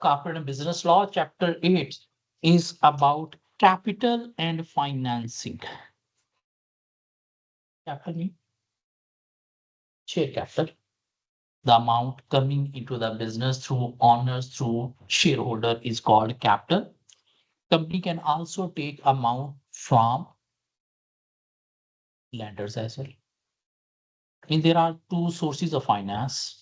Corporate and Business Law, Chapter 8 is about capital and financing. Capital means share capital, the amount coming into the business through owners, through shareholder is called capital. Company can also take amount from lenders as well. And there are two sources of finance.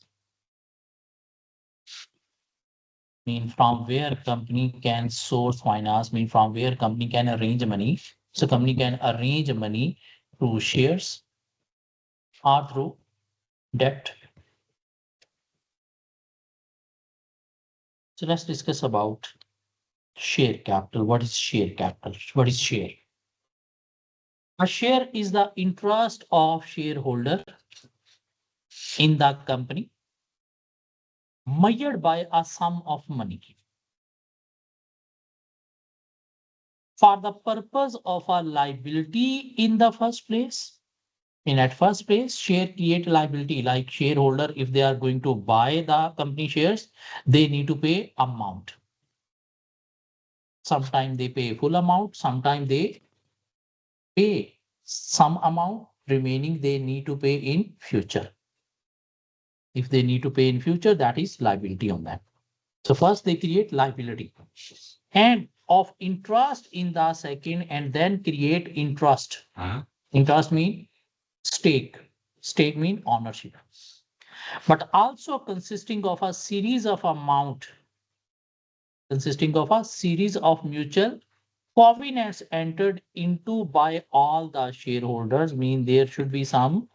Mean from where company can source finance, mean from where company can arrange money. So company can arrange money through shares or through debt. So let's discuss about share capital. What is share capital? What is share? A share is the interest of shareholder in the company measured by a sum of money for the purpose of a liability in the first place. In at first place, share create liability like shareholder. If they are going to buy the company shares, they need to pay amount. Sometimes they pay full amount, sometimes they pay some amount, remaining they need to pay in future. If they need to pay in future, that is liability on them. So first they create liability and of interest in the second, and then create interest. Interest mean stake. Stake mean ownership. But also consisting of a series of amount, consisting of a series of mutual covenants entered into by all the shareholders, mean there should be some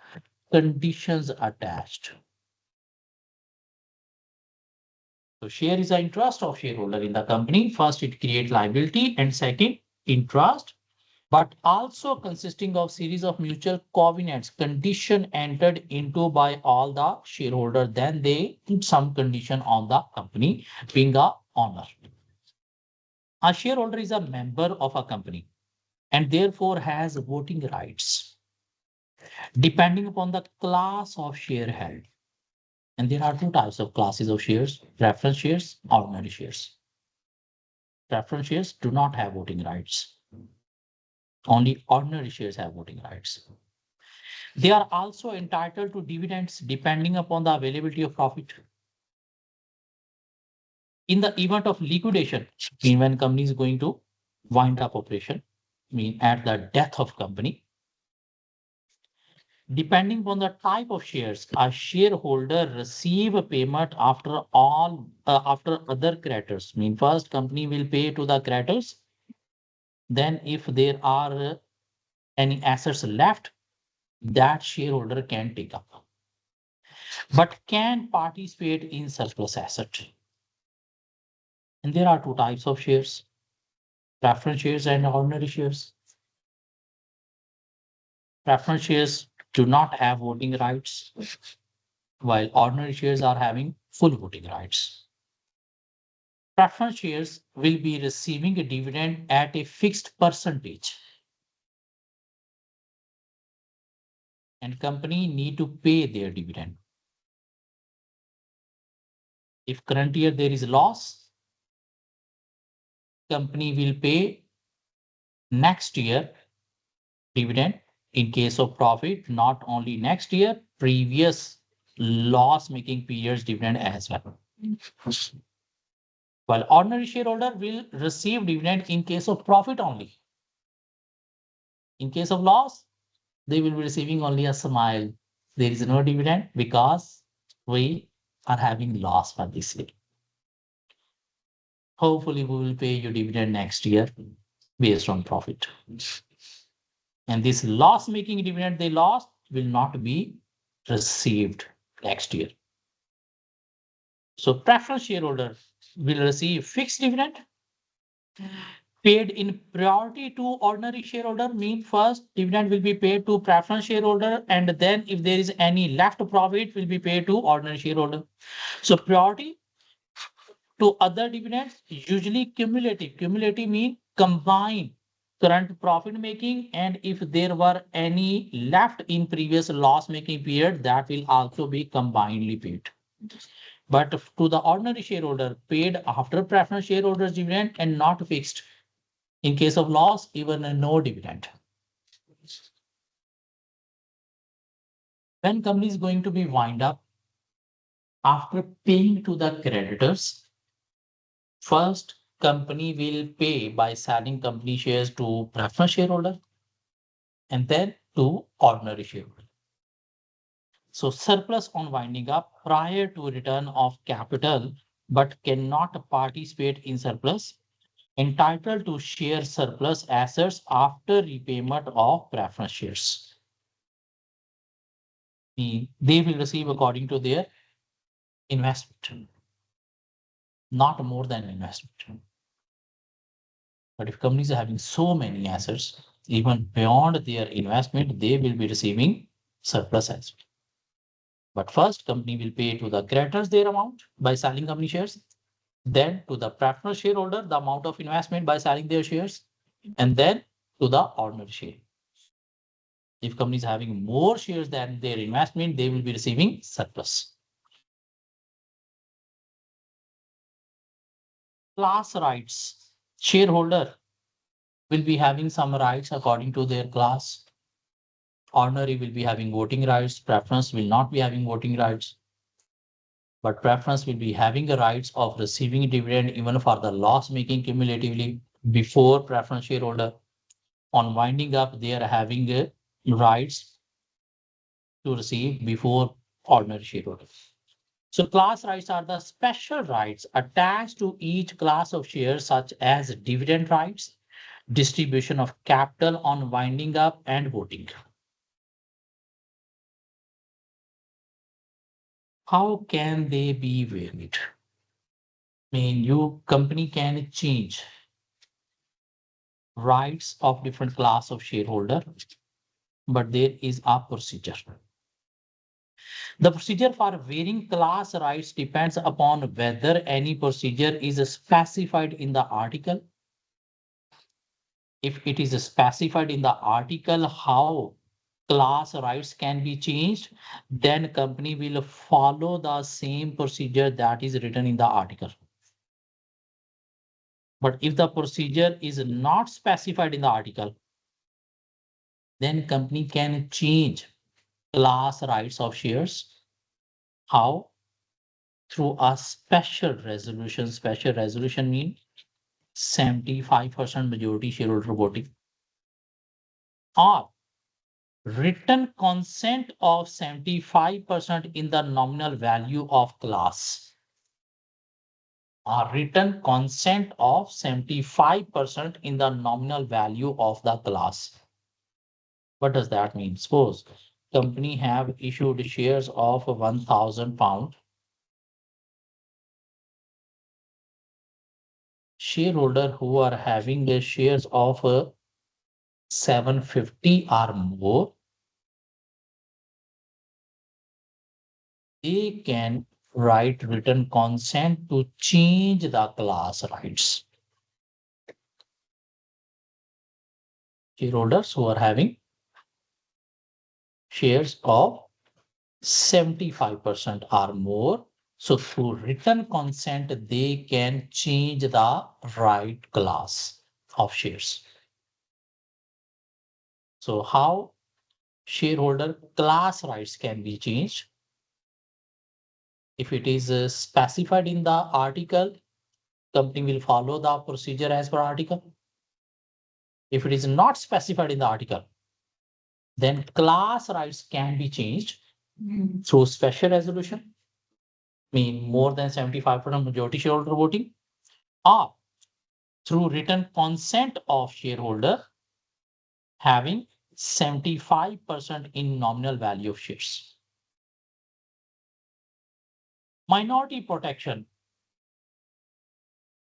conditions attached. So share is the interest of shareholder in the company. First, it create liability, and second, interest, but also consisting of series of mutual covenants, condition entered into by all the shareholder. Then they put some condition on the company being a owner. A shareholder is a member of a company and therefore has voting rights depending upon the class of share held. And there are two types of classes of shares: preference shares, ordinary shares. Preference shares do not have voting rights. Only ordinary shares have voting rights. They are also entitled to dividends depending upon the availability of profit. In the event of liquidation, mean when company is going to wind up operation, mean at the death of company, depending upon the type of shares, a shareholder receive a payment after after other creditors. Mean first company will pay to the creditors. Then if there are any assets left, that shareholder can take up. But can participate in surplus asset. And there are two types of shares: preference shares and ordinary shares. Preference shares do not have voting rights, while ordinary shares are having full voting rights. Preference shares will be receiving a dividend at a fixed percentage, and company need to pay their dividend. If current year there is loss, company will pay next year dividend. In case of profit, not only next year, previous loss making periods dividend as well. While ordinary shareholder will receive dividend in case of profit only. In case of loss, they will be receiving only a smile. There is no dividend because we are having loss for this year. Hopefully, we will pay you dividend next year based on profit. And this loss making dividend they lost will not be received next year. So preference shareholder will receive fixed dividend paid in priority to ordinary shareholder. Mean first dividend will be paid to preference shareholder, and then if there is any left profit will be paid to ordinary shareholder. So priority to other dividends, usually cumulative. Cumulative mean combine current profit making, and if there were any left in previous loss making period, that will also be combinedly paid. but to the ordinary shareholder paid after preference shareholders dividend and not fixed. In case of loss, even a no dividend. When company is going to be wind up, after paying to the creditors, first company will pay by selling company shares to preference shareholder and then to ordinary shareholder. So surplus on winding up prior to return of capital but cannot participate in surplus, entitled to share surplus assets after repayment of preference shares. They will receive according to their investment, not more than investment. But if companies are having so many assets, even beyond their investment, they will be receiving surplus as well. But first, company will pay to the creditors their amount by selling company shares, then to the preference shareholder the amount of investment by selling their shares, and then to the ordinary share. If company is having more shares than their investment, they will be receiving surplus. Class rights. Shareholder will be having some rights according to their class. Ordinary will be having voting rights. Preference will not be having voting rights. But preference will be having the rights of receiving dividend even for the loss making cumulatively before preference shareholder. On winding up, they are having rights to receive before ordinary shareholder. So class rights are the special rights attached to each class of shares, such as dividend rights, distribution of capital on winding up, and voting. How can they be varied? I mean, your company can change rights of different class of shareholder, but there is a procedure. The procedure for varying class rights depends upon whether any procedure is specified in the article. If it is specified in the article how class rights can be changed, then company will follow the same procedure that is written in the article. But if the procedure is not specified in the article, then company can change class rights of shares. How? Through a special resolution. Special resolution means 75% majority shareholder voting, or written consent of 75% in the nominal value of class. A written consent of 75% in the nominal value of the class. What does that mean? Suppose company have issued shares of £1,000. Shareholder who are having the shares of 750 or more, they can write written consent to change the class rights. Shareholders who are having shares of 75% or more, so through written consent, they can change the right class of shares. So how shareholder class rights can be changed? If it is specified in the article, company will follow the procedure as per article. If it is not specified in the article, then class rights can be changed through special resolution, mean more than 75% majority shareholder voting, or through written consent of shareholder having 75% in nominal value of shares. Minority protection.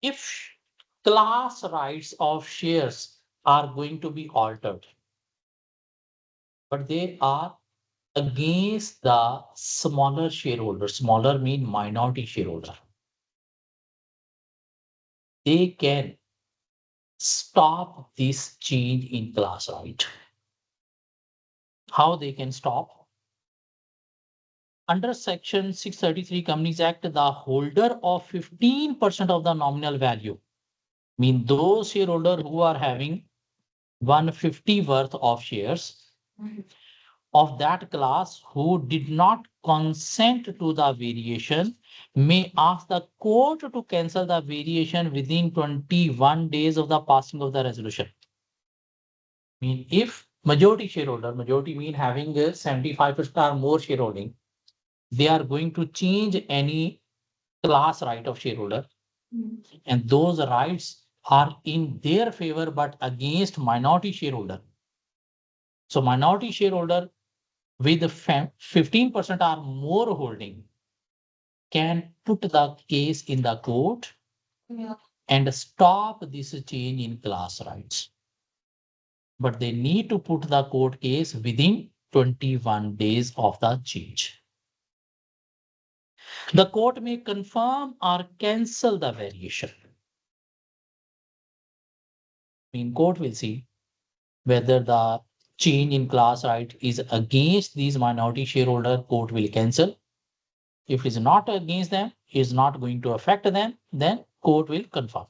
If class rights of shares are going to be altered, but they are against the smaller shareholder, smaller mean minority shareholder, they can stop this change in class right. How they can stop? Under Section 633 Companies Act, the holder of 15% of the nominal value, mean those shareholders who are having 150 worth of shares of that class who did not consent to the variation may ask the court to cancel the variation within 21 days of the passing of the resolution. Mean if majority shareholder, majority mean having a 75% or more shareholding, they are going to change any class right of shareholder, and those rights are in their favor but against minority shareholder. So minority shareholder with 15% or more holding can put the case in the court and stop this change in class rights. But they need to put the court case within 21 days of the change. The court may confirm or cancel the variation. In court will see whether the change in class right is against these minority shareholder, court will cancel. If it is not against them, is not going to affect them, then court will confirm.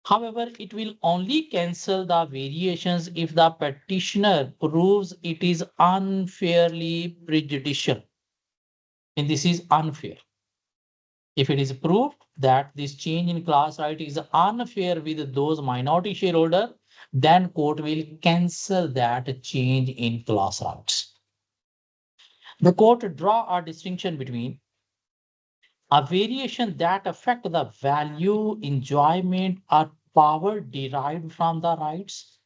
However, it will only cancel the variations if the petitioner proves it is unfairly prejudicial. And this is unfair. If it is proved that this change in class right is unfair with those minority shareholder, then court will cancel that change in class rights. The court draw a distinction between a variation that affect the value, enjoyment, or power derived from the rights.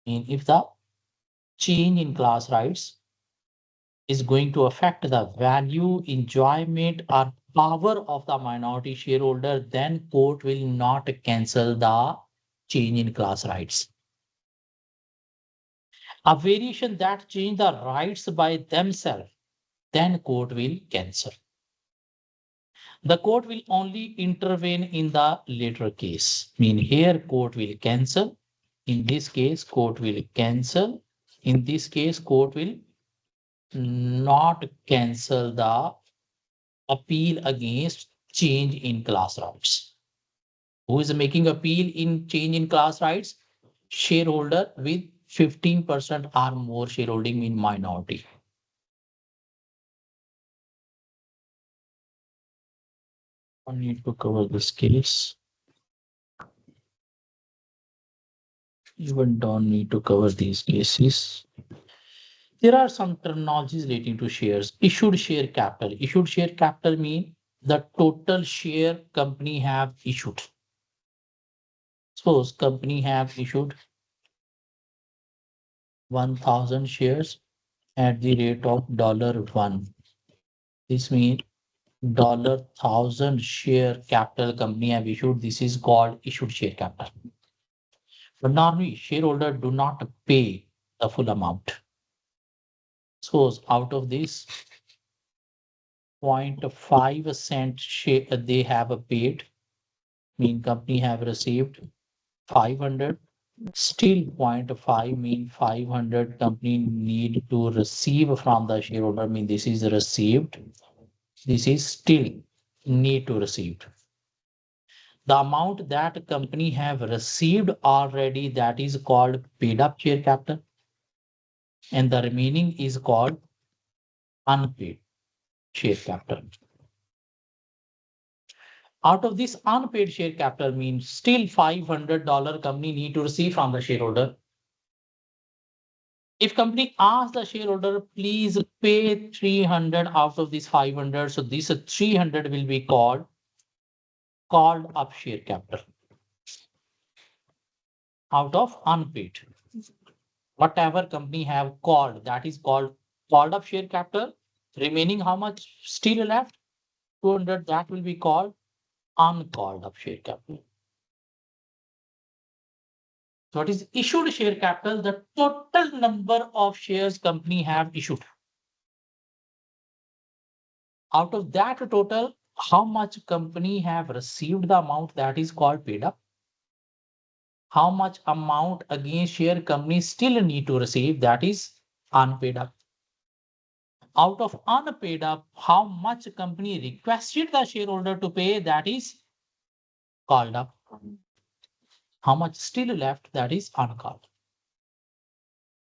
And if the change in class rights is going to affect the value, enjoyment, or power of the minority shareholder, then court will not cancel the change in class rights. A variation that change the rights by themselves, then court will cancel. The court will only intervene in the later case. Mean here court will cancel. In this case, court will cancel. In this case, court will not cancel the appeal against change in class rights. Who is making appeal in change in class rights? Shareholder with 15% or more shareholding in minority. I need to cover this case. Even don't need to cover these cases. There are some terminologies relating to shares. Issued share capital. Issued share capital mean the total share company have issued. Suppose company have issued 1,000 shares at the rate of $1. This means $1,000 share capital company have issued. This is called issued share capital. But normally shareholder do not pay the full amount. Suppose out of this 0.5 cent share they have paid, mean company have received 500, still 0.5 mean 500 company need to receive from the shareholder, mean this is received, this is still need to receive. The amount that company have received already, that is called paid up share capital, and the remaining is called unpaid share capital. Out of this unpaid share capital means still $500 company need to receive from the shareholder. If company asks the shareholder, please pay 300 out of this 500, so this 300 will be called up share capital out of unpaid. Whatever company have called, that is called up share capital. Remaining how much still left? 200, that will be called uncalled up share capital. So what is issued share capital? The total number of shares company have issued. Out of that total, how much company have received the amount, that is called paid up. How much amount against share company still need to receive, that is unpaid up. out of unpaid up, how much company requested the shareholder to pay, that is called up. How much still left, that is uncalled.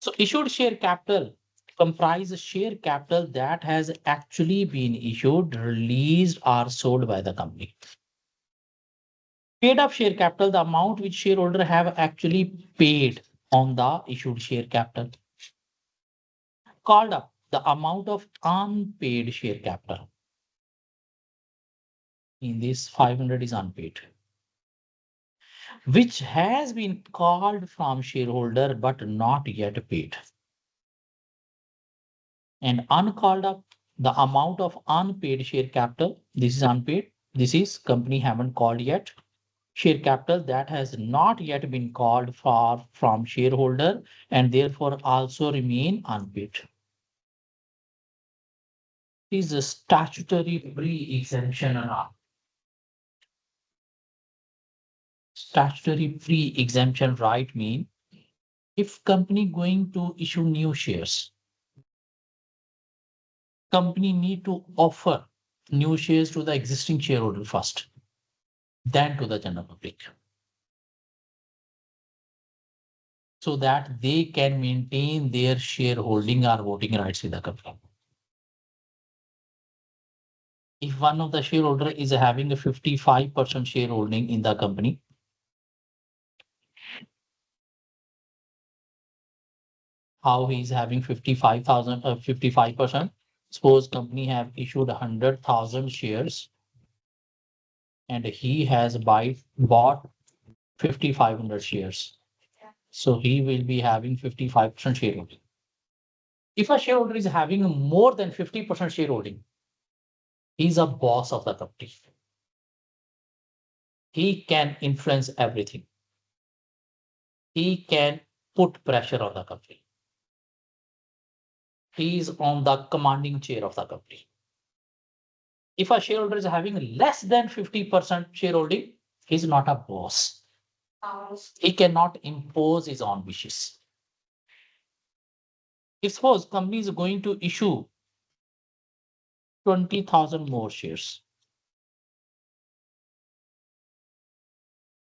So issued share capital comprises share capital that has actually been issued, released, or sold by the company. Paid up share capital, the amount which shareholder have actually paid on the issued share capital. Called up, the amount of unpaid share capital. In this 500 is unpaid, which has been called from shareholder but not yet paid. And uncalled up, the amount of unpaid share capital. This is unpaid. This is company haven't called yet. Share capital that has not yet been called for from shareholder and therefore also remain unpaid. Is a statutory pre-exemption right. Statutory pre-exemption right mean if company going to issue new shares, company need to offer new shares to the existing shareholder first, then to the general public, so that they can maintain their shareholding or voting rights with the company. If one of the shareholder is having a 55% shareholding in the company, how he is having 55%? Suppose company have issued 100,000 shares and he has bought 5,500 shares. So he will be having 55% shareholding. If a shareholder is having more than 50% shareholding, he's a boss of the company. He can influence everything. He can put pressure on the company. He is on the commanding chair of the company. If a shareholder is having less than 50% shareholding, he's not a boss. He cannot impose his own wishes. If suppose company is going to issue 20,000 more shares.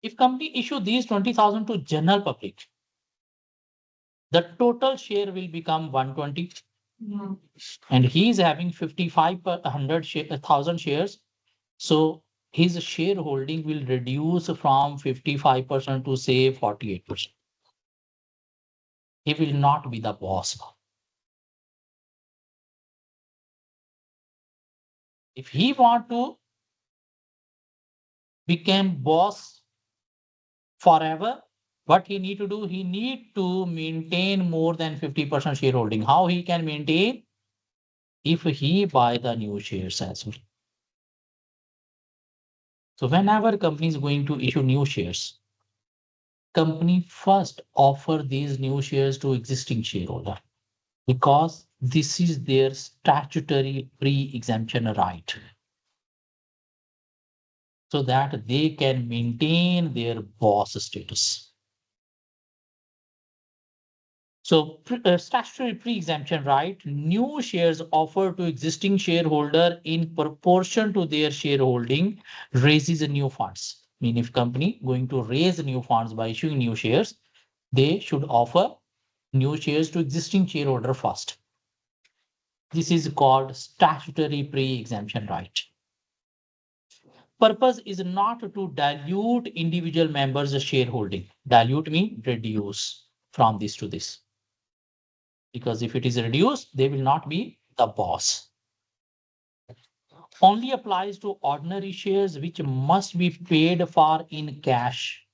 If company issue these 20,000 to general public, the total share will become 120. And he is having 5,500,000 shares. So his shareholding will reduce from 55% to say 48%. He will not be the boss. If he want to become boss forever, what he need to do? He need to maintain more than 50% shareholding. How he can maintain? If he buy the new shares as well. So whenever company is going to issue new shares, company first offer these new shares to existing shareholder because this is their statutory pre-exemption right, so that they can maintain their boss status. So statutory pre-exemption right, new shares offered to existing shareholder in proportion to their shareholding raises new funds. I mean, if company going to raise new funds by issuing new shares, they should offer new shares to existing shareholder first. This is called statutory pre-exemption right. Purpose is not to dilute individual members' shareholding. Dilute means reduce from this to this. Because if it is reduced, they will not be the boss. Only applies to ordinary shares which must be paid for in cash.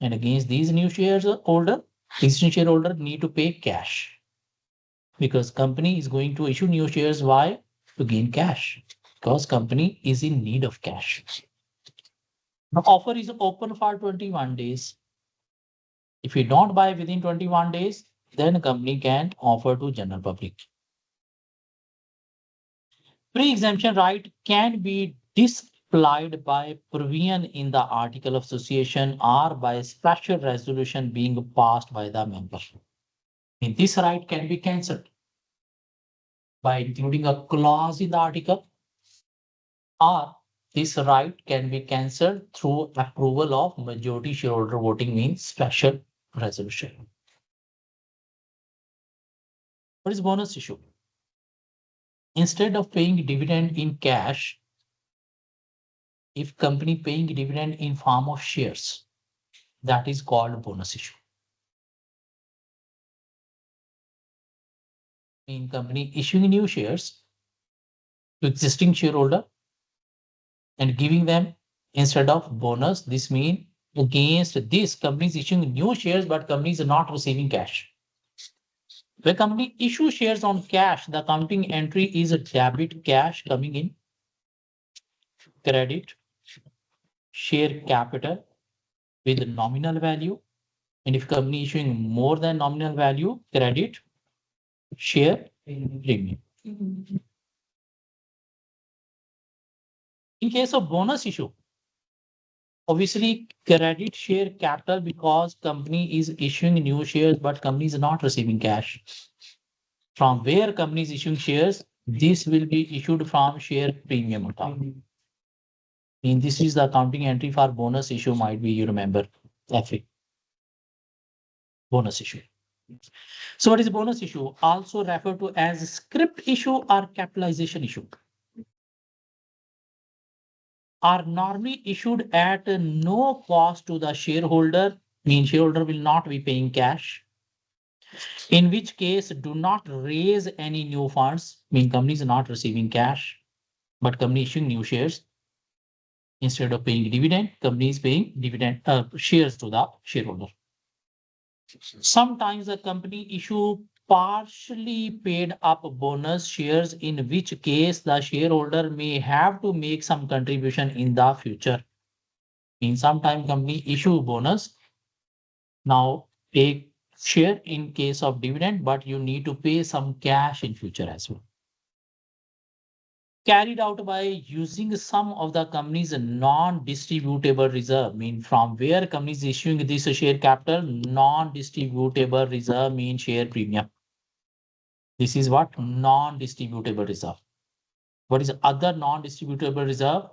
And against these new shares holder, existing shareholder need to pay cash. Because company is going to issue new shares. Why? To gain cash. Because company is in need of cash. The offer is open for 21 days. If you don't buy within 21 days, then company can offer to general public. Pre-exemption right can be disapplied by provision in the article of association or by special resolution being passed by the member. And this right can be cancelled. by including a clause in the article, or this right can be cancelled through approval of majority shareholder voting, means special resolution. What is bonus issue? Instead of paying dividend in cash, if company paying dividend in form of shares, that is called bonus issue. In company issuing new shares to existing shareholder and giving them instead of bonus, this means against this company is issuing new shares, but company is not receiving cash. When company issue shares on cash, the accounting entry is a debit cash coming in, credit share capital with nominal value. And if company issuing more than nominal value, credit share premium. In case of bonus issue, obviously credit share capital because company is issuing new shares, but company is not receiving cash. From where company is issuing shares, this will be issued from share premium account. And this is the accounting entry for bonus issue, might be you remember FA. Bonus issue. So what is bonus issue? Also referred to as script issue or capitalization issue. Are normally issued at no cost to the shareholder, mean shareholder will not be paying cash. In which case, do not raise any new funds, mean company is not receiving cash, but company issuing new shares. Instead of paying dividend, company is paying dividend shares to the shareholder. Sometimes the company issue partially paid up bonus shares, in which case the shareholder may have to make some contribution in the future. In some time company issue bonus, now take share in case of dividend, but you need to pay some cash in future as well. Carried out by using some of the company's non-distributable reserve, mean from where companies issuing this share capital, non-distributable reserve mean share premium. This is what non-distributable reserve. What is other non-distributable reserve?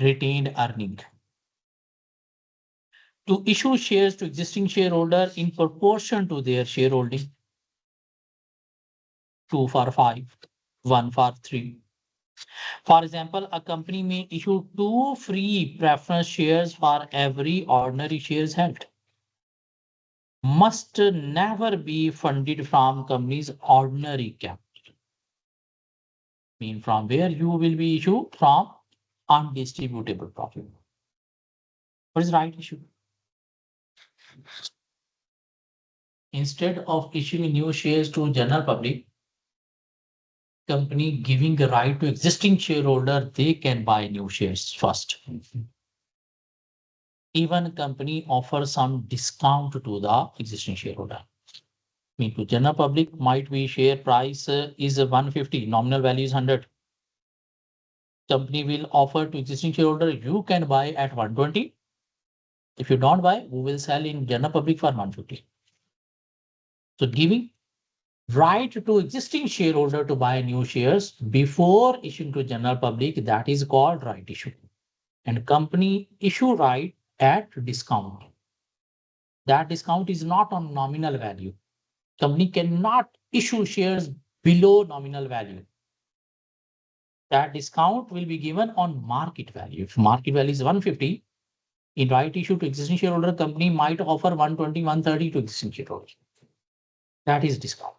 Retained earning. To issue shares to existing shareholder in proportion to their shareholding. 2 for 5, 1 for 3. For example, a company may issue 2 free preference shares for every ordinary shares held. Must never be funded from company's ordinary capital. Mean from where you will be issued? From undistributable profit. What is right issue? Instead of issuing new shares to general public, company giving the right to existing shareholder, they can buy new shares first. Even company offers some discount to the existing shareholder. Mean to general public might be share price is 150, nominal value is 100. Company will offer to existing shareholder, you can buy at 120. If you don't buy, we will sell in general public for 150. So giving right to existing shareholder to buy new shares before issuing to general public, that is called right issue. And company issue right at discount. That discount is not on nominal value. Company cannot issue shares below nominal value. That discount will be given on market value. If market value is 150, in right issue to existing shareholder, company might offer 120, 130 to existing shareholders. That is discount.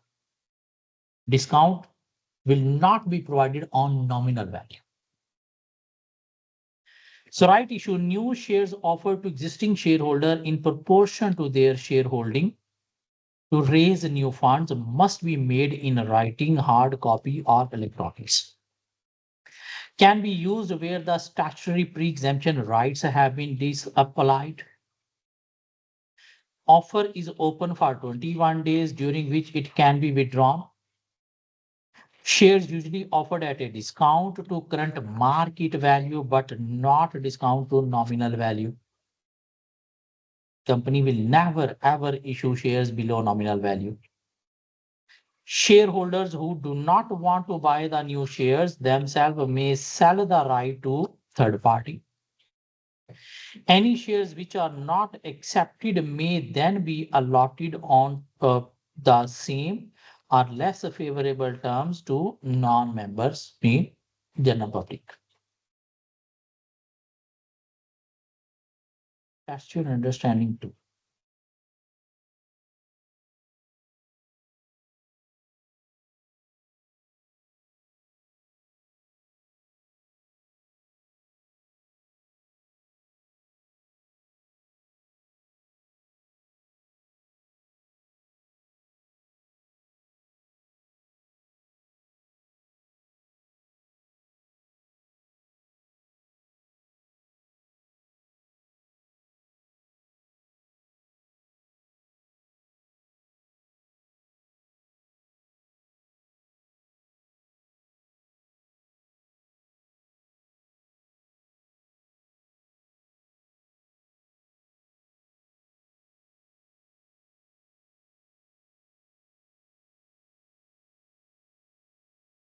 Discount will not be provided on nominal value. So right issue, new shares offered to existing shareholder in proportion to their shareholding to raise new funds must be made in writing, hard copy or electronics. Can be used where the statutory pre-exemption rights have been disapplied. Offer is open for 21 days, during which it can be withdrawn. Shares usually offered at a discount to current market value, but not a discount to nominal value. Company will never ever issue shares below nominal value. Shareholders who do not want to buy the new shares themselves may sell the right to third party. Any shares which are not accepted may then be allotted on the same or less favorable terms to non-members, mean general public. That's your understanding too.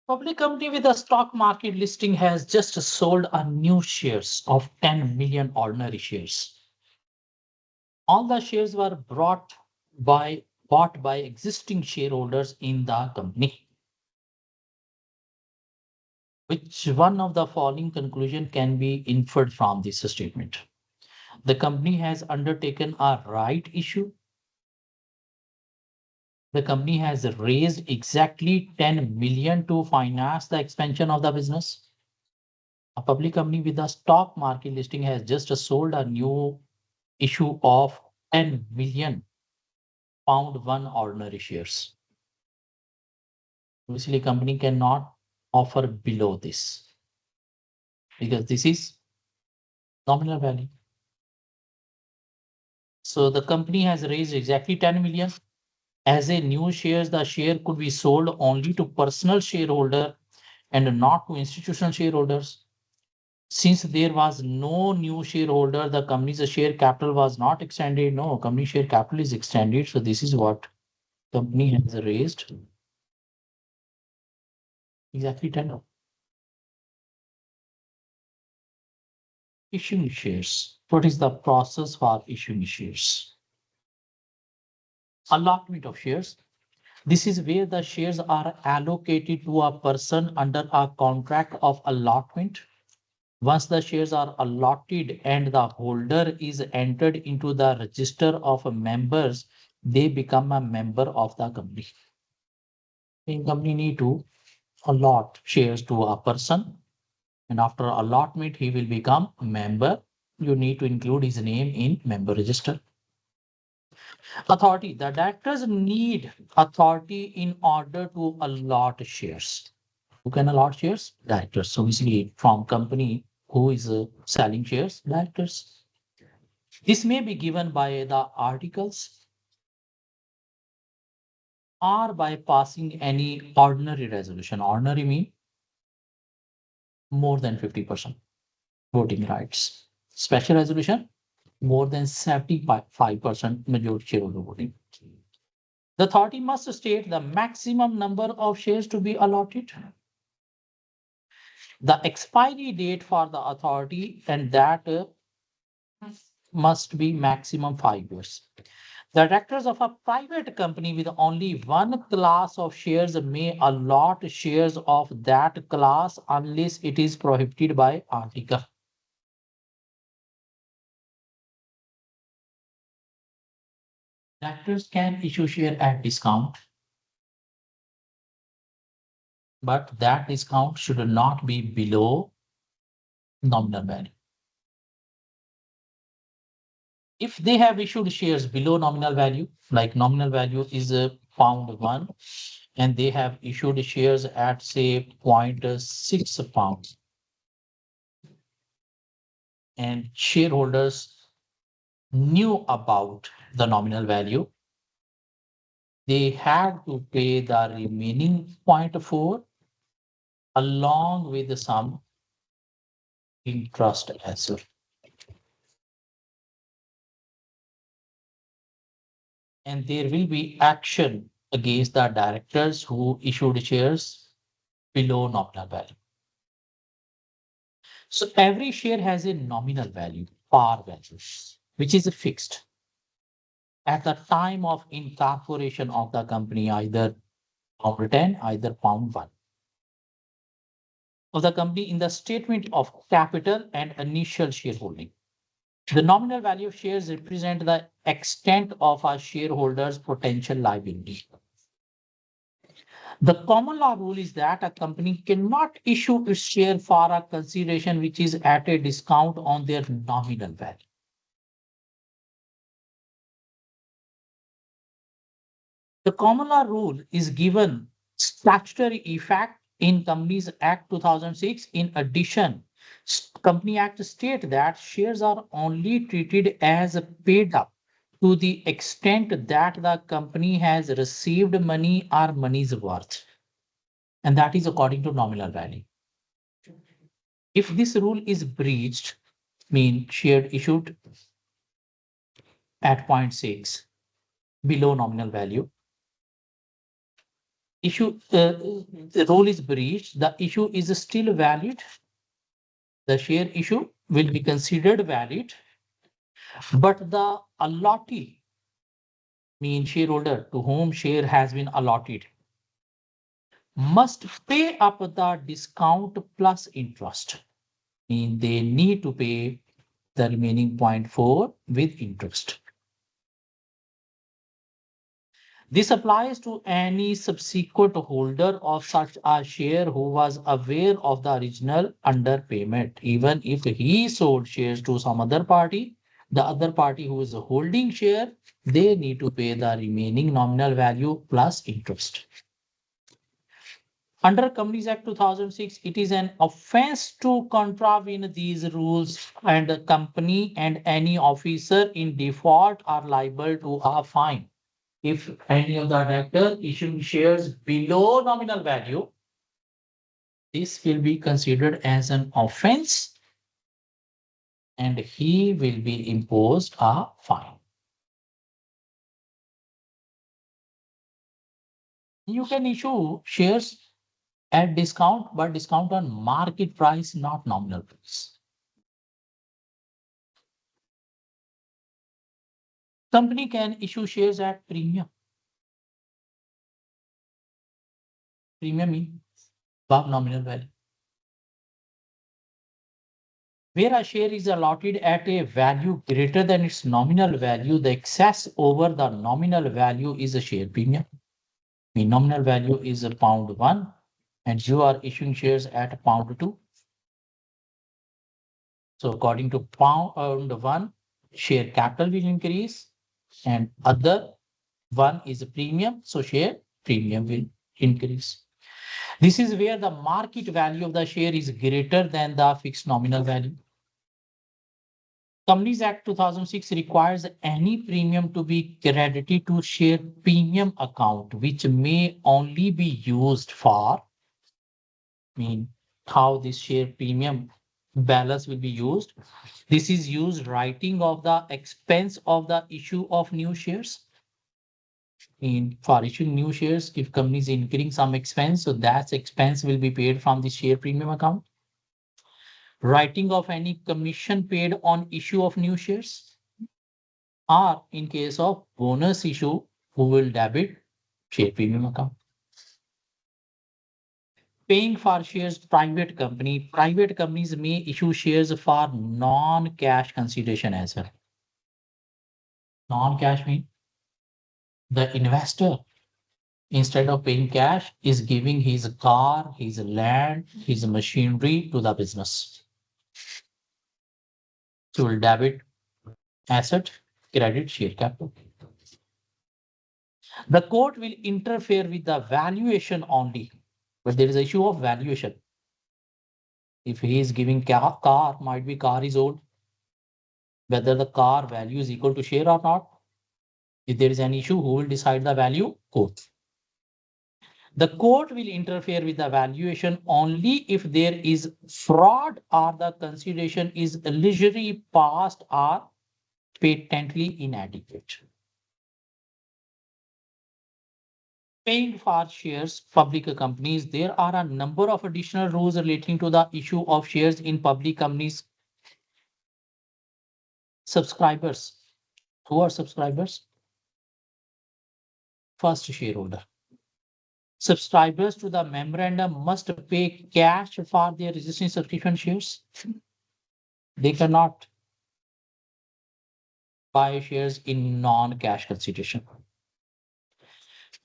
Public company with a stock market listing has just sold a new shares of 10 million ordinary shares. All the shares were bought by existing shareholders in the company. Which one of the following conclusion can be inferred from this statement? The company has undertaken a right issue. The company has raised exactly 10 million to finance the expansion of the business. A public company with a stock market listing has just sold a new issue of 10 million pound one ordinary shares. Obviously, company cannot offer below this because this is nominal value. So the company has raised exactly 10 million. As a new shares, the share could be sold only to personal shareholder and not to institutional shareholders. Since there was no new shareholder, the company's share capital was not extended. No, company share capital is extended. So this is what company has raised. Exactly 10. Issuing shares. What is the process for issuing shares? Allotment of shares. This is where the shares are allocated to a person under a contract of allotment. Once the shares are allotted and the holder is entered into the register of members, they become a member of the company. The company need to allot shares to a person, and after allotment, he will become a member. You need to include his name in member register. Authority. The directors need authority in order to allot shares. Who can allot shares? Directors. So basically from company who is selling shares, directors. This may be given by the articles or by passing any ordinary resolution. Ordinary mean more than 50% voting rights. Special resolution, more than 75% majority shareholder voting. The authority must state the maximum number of shares to be allotted, the expiry date for the authority, and that must be maximum 5 years. The directors of a private company with only one class of shares may allot shares of that class unless it is prohibited by article. Directors can issue share at discount, but that discount should not be below nominal value. If they have issued shares below nominal value, like nominal value is pound one, and they have issued shares at say 0.6 pounds, and shareholders knew about the nominal value, they had to pay the remaining zero point 0.4 along with some interest as well. And there will be action against the directors who issued shares below nominal value. So every share has a nominal value, par value, which is fixed at the time of incorporation of the company, either pound 10, either pound 1 of the company in the statement of capital and initial shareholding. The nominal value of shares represent the extent of a shareholder's potential liability. The common law rule is that a company cannot issue its share for a consideration which is at a discount on their nominal value. The common law rule is given statutory effect in Companies Act 2006. In addition, Company Act state that shares are only treated as paid up to the extent that the company has received money or money's worth, and that is according to nominal value. If this rule is breached, mean share issued at zero point 0.6 below nominal value, the rule is breached, the issue is still valid, the share issue will be considered valid, but the allottee, mean shareholder to whom share has been allotted, must pay up the discount plus interest. Mean they need to pay the remaining 0.4 with interest. This applies to any subsequent holder of such a share who was aware of the original underpayment. Even if he sold shares to some other party, the other party who is holding share, they need to pay the remaining nominal value plus interest. Under Companies Act 2006, it is an offense to contravene these rules, and the company and any officer in default are liable to a fine. If any of the director issuing shares below nominal value, this will be considered as an offense and he will be imposed a fine. You can issue shares at discount, but discount on market price, not nominal price. Company can issue shares at premium. Premium means above nominal value. Where a share is allotted at a value greater than its nominal value, the excess over the nominal value is a share premium. The nominal value is a pound 1 and you are issuing shares at pound 2. So according to pound 1, share capital will increase and other one is a premium. So share premium will increase. This is where the market value of the share is greater than the fixed nominal value. Companies Act 2006 requires any premium to be credited to share premium account, which may only be used for, how this share premium balance will be used. This is used writing of the expense of the issue of new shares. For issuing new shares, if company is incurring some expense, so that expense will be paid from the share premium account. Writing of any commission paid on issue of new shares, or in case of bonus issue, who will debit share premium account. Paying for shares, private companies may issue shares for non-cash consideration as well. Non-cash means the investor, instead of paying cash, is giving his car, his land, his machinery to the business. So will debit asset, credit share capital. The court will interfere with the valuation only, but there is an issue of valuation. If he is giving car, might be car is old, whether the car value is equal to share or not. If there is an issue, who will decide the value? Court. The court will interfere with the valuation only if there is fraud or the consideration is illusory, past, or patently inadequate. Paying for shares, public companies, there are a number of additional rules relating to the issue of shares in public companies. Subscribers. Who are subscribers? First shareholder. Subscribers to the memorandum must pay cash for their existing subscription shares. They cannot buy shares in non-cash consideration.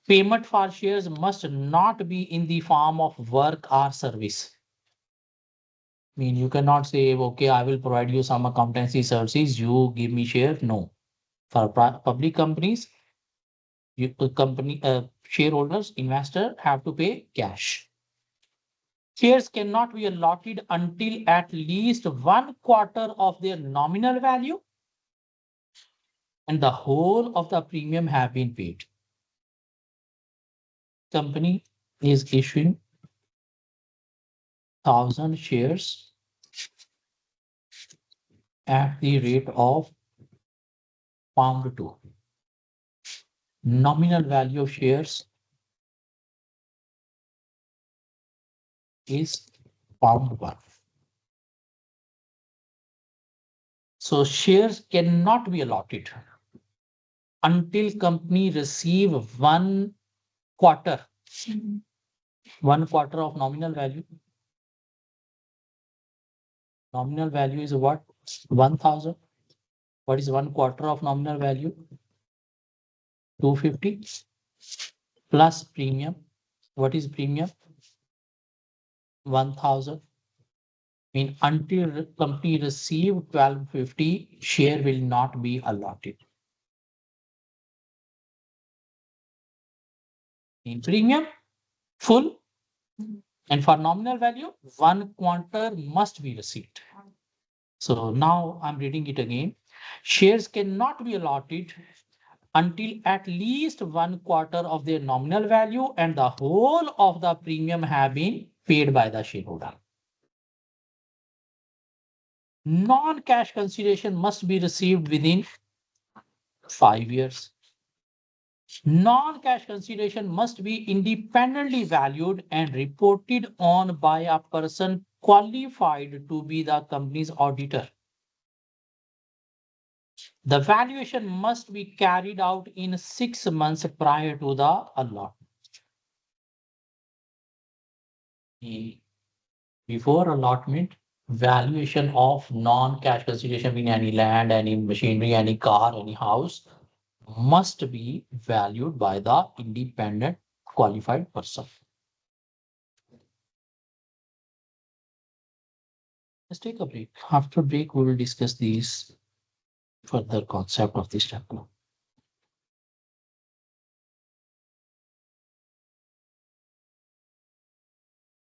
Payment for shares must not be in the form of work or service. I mean, you cannot say, okay, I will provide you some accountancy services, you give me share. No. For public companies, shareholders, investor have to pay cash. Shares cannot be allotted until at least 1/4 of their nominal value and the whole of the premium have been paid. Company is issuing 1,000 shares at the rate of £2. Nominal value of shares is £1. So shares cannot be allotted until company receive 1/4, 1/4 of nominal value. Nominal value is what? 1,000. What is 1/4 of nominal value? 250 plus premium. What is premium? 1,000. Mean until company receive 1,250, share will not be allotted. In premium, full, and for nominal value, 1/4 must be received. So now I'm reading it again. Shares cannot be allotted until at least 1/4 of their nominal value and the whole of the premium have been paid by the shareholder. Non-cash consideration must be received within 5 years. Non-cash consideration must be independently valued and reported on by a person qualified to be the company's auditor. The valuation must be carried out in 6 months prior to the allotment. Before allotment, valuation of non-cash consideration in any land, any machinery, any car, any house must be valued by the independent qualified person. Let's take a break. After break, we will discuss these further concept of this chapter.